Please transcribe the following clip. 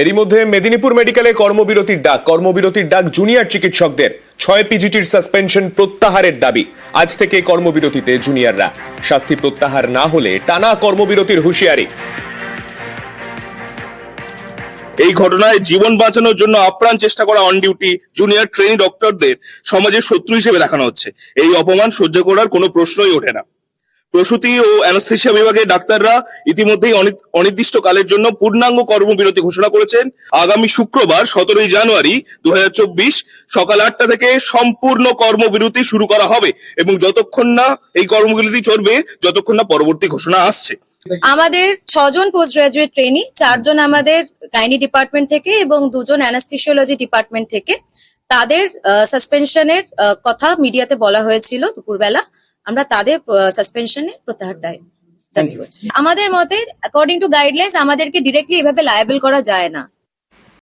এরই মধ্যে মেদিনীপুর মেডিকেলে কর্মবিরতির ডাক জুনিয়র চিকিৎসকদের 6 পিজিটির সাসপেনশন প্রত্যাহারের দাবি। আজ থেকে কর্মবিরতিতে জুনিয়ররা, শাস্তি প্রত্যাহার না হলে টানা কর্মবিরতির হুঁশিয়ারি। এই ঘটনায় জীবন বাঁচানোর জন্য আপ্রাণ চেষ্টা করা অন ডিউটি জুনিয়র ট্রেনি ডক্টরদের সমাজের শত্রু হিসেবে দেখানো হচ্ছে। এই অপমান সহ্য করার কোনো প্রশ্নই ওঠে না। প্রসূতি ও অ্যানেস্থেসিয়া বিভাগের ডাক্তাররা ইতিমধ্যেই অনির্দিষ্টকালের জন্য পূর্ণাঙ্গ কর্মবিরতি ঘোষণা করেছেন। আগামী শুক্রবার 17 জানুয়ারি 2024 সকাল 8টা থেকে সম্পূর্ণ কর্মবিরতি শুরু করা হবে এবং যতক্ষণ না এই কর্মবিরতি চলবে যতক্ষণ না পরবর্তী ঘোষণা আসছে। আমাদের 6 জন পোস্ট গ্রাজুয়েট ট্রেনি, 4 জন আমাদের গাইনি ডিপার্টমেন্ট থেকে এবং 2 জন অ্যানাস্থেসিওলজি ডিপার্টমেন্ট থেকে তাদের সাসপেনশনের কথা মিডিয়াতে বলা হয়েছিল দুপুরবেলা। আমরা তাদের সাসপেনশনের প্রত্যাহার দাবি করছি। আমাদের মতে অ্যাকর্ডিং টু গাইডলাইন্স আমাদেরকে ডিরেক্টলি এভাবে লায়াবল করা যায় না।